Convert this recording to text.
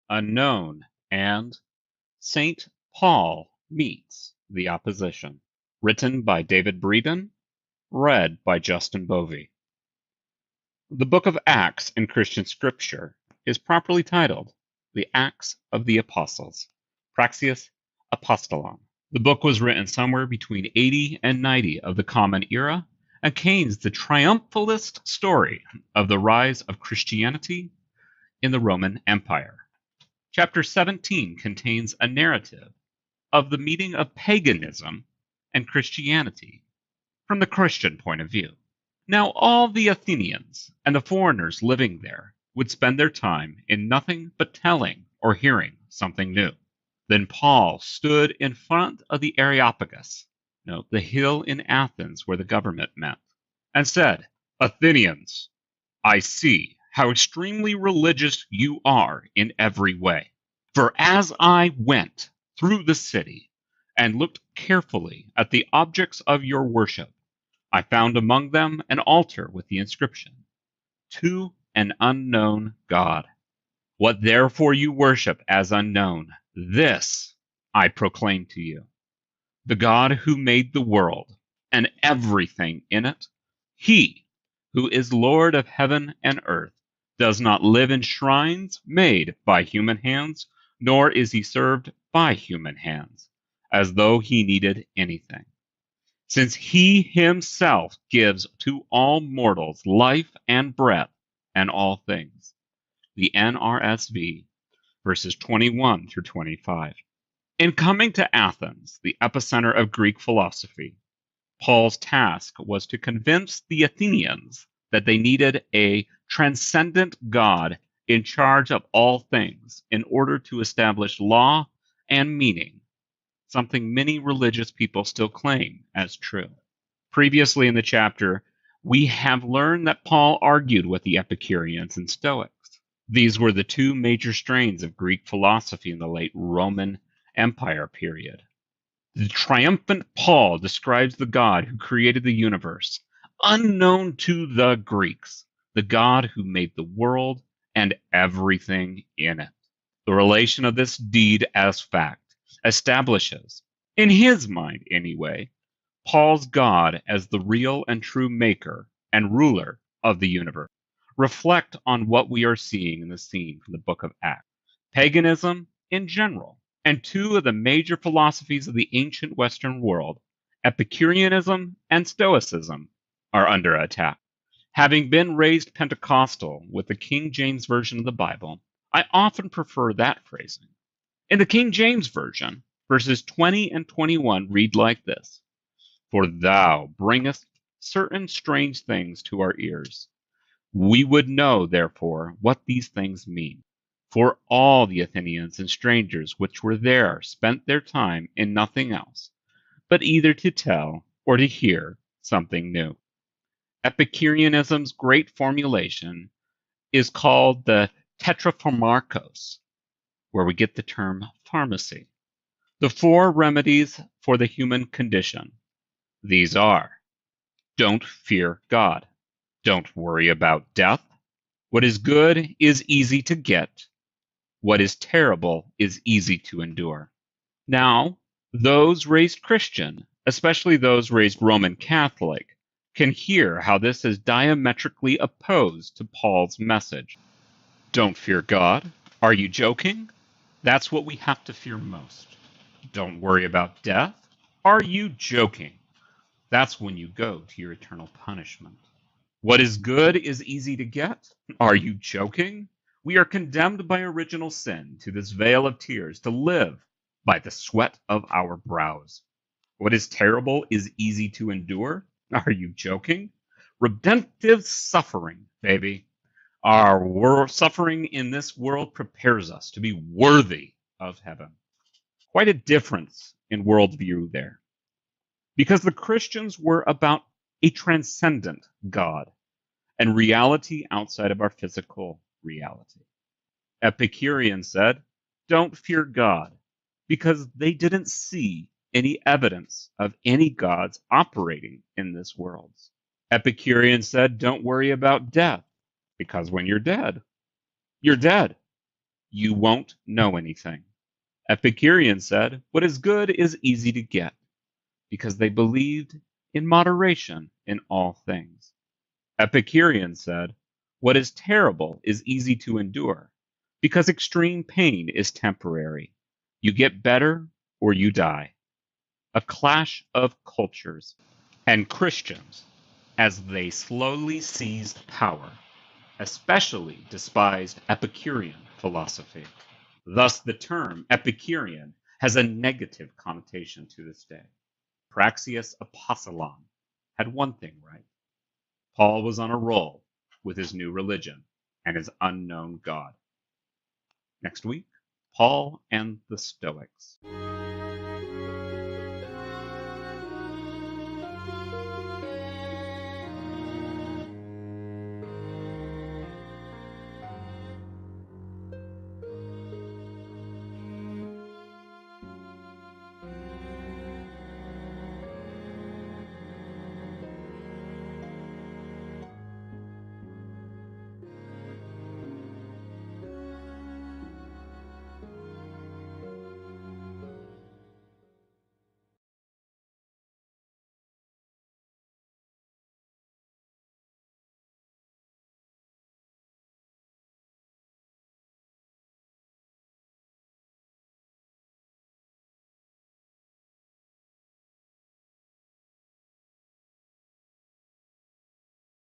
Unknown, and St. Paul Meets the Opposition. Written by David Breeden, read by Justin Bovey. The book of Acts in Christian scripture is properly titled The Acts of the Apostles, Praxeus Apostolon. The book was written somewhere between 80 and 90 of the Common Era and contains the triumphalist story of the rise of Christianity in the Roman Empire. Chapter 17 contains a narrative of the meeting of paganism and Christianity from the Christian point of view. Now all the Athenians and the foreigners living there would spend their time in nothing but telling or hearing something new. Then Paul stood in front of the Areopagus, note the hill in Athens where the government met, and said, "Athenians, I see how extremely religious you are in every way. For as I went through the city and looked carefully at the objects of your worship, I found among them an altar with the inscription, 'To an unknown God.' What therefore you worship as unknown, this I proclaim to you. The God who made the world and everything in it, he who is Lord of heaven and earth, does not live in shrines made by human hands, nor is he served by human hands, as though he needed anything, since he himself gives to all mortals life and breath and all things." The NRSV, verses 21 through 25. In coming to Athens, the epicenter of Greek philosophy, Paul's task was to convince the Athenians that they needed a transcendent God in charge of all things in order to establish law and meaning, something many religious people still claim as true. Previously in the chapter, we have learned that Paul argued with the Epicureans and Stoics. These were the two major strains of Greek philosophy in the late Roman Empire period. The triumphant Paul describes the God who created the universe, unknown to the Greeks, the God who made the world and everything in it. The relation of this deed as fact establishes, in his mind anyway, Paul's God as the real and true maker and ruler of the universe. Reflect on what we are seeing in the scene from the book of Acts. Paganism in general, and two of the major philosophies of the ancient Western world, Epicureanism and Stoicism, are under attack. Having been raised Pentecostal with the King James Version of the Bible, I often prefer that phrasing. In the King James Version, verses 20 and 21 read like this: "For thou bringest certain strange things to our ears. We would know, therefore, what these things mean. For all the Athenians and strangers which were there spent their time in nothing else, but either to tell or to hear something new." Epicureanism's great formulation is called the tetrapharmakos, where we get the term pharmacy. The four remedies for the human condition. These are: don't fear God. Don't worry about death. What is good is easy to get. What is terrible is easy to endure. Now, those raised Christian, especially those raised Roman Catholic, can hear how this is diametrically opposed to Paul's message. Don't fear God? Are you joking? That's what we have to fear most. Don't worry about death? Are you joking? That's when you go to your eternal punishment. What is good is easy to get? Are you joking? We are condemned by original sin to this vale of tears, to live by the sweat of our brows. What is terrible is easy to endure? Are you joking? Redemptive suffering, baby. Our suffering in this world prepares us to be worthy of heaven. Quite a difference in worldview there. Because the Christians were about a transcendent God and reality outside of our physical reality. Epicureans said, don't fear God, because they didn't see any evidence of any gods operating in this world. Epicureans said, don't worry about death, because when you're dead, you're dead. you won't know anything. Epicureans said, what is good is easy to get, because they believed in moderation in all things. Epicureans said, what is terrible is easy to endure, because extreme pain is temporary. You get better or you die. A clash of cultures. And Christians, as they slowly seized power, especially despised Epicurean philosophy. Thus, the term Epicurean has a negative connotation to this day. Praxeas Apostolon had one thing right. Paul was on a roll with his new religion and his unknown God. Next week, Paul and the Stoics.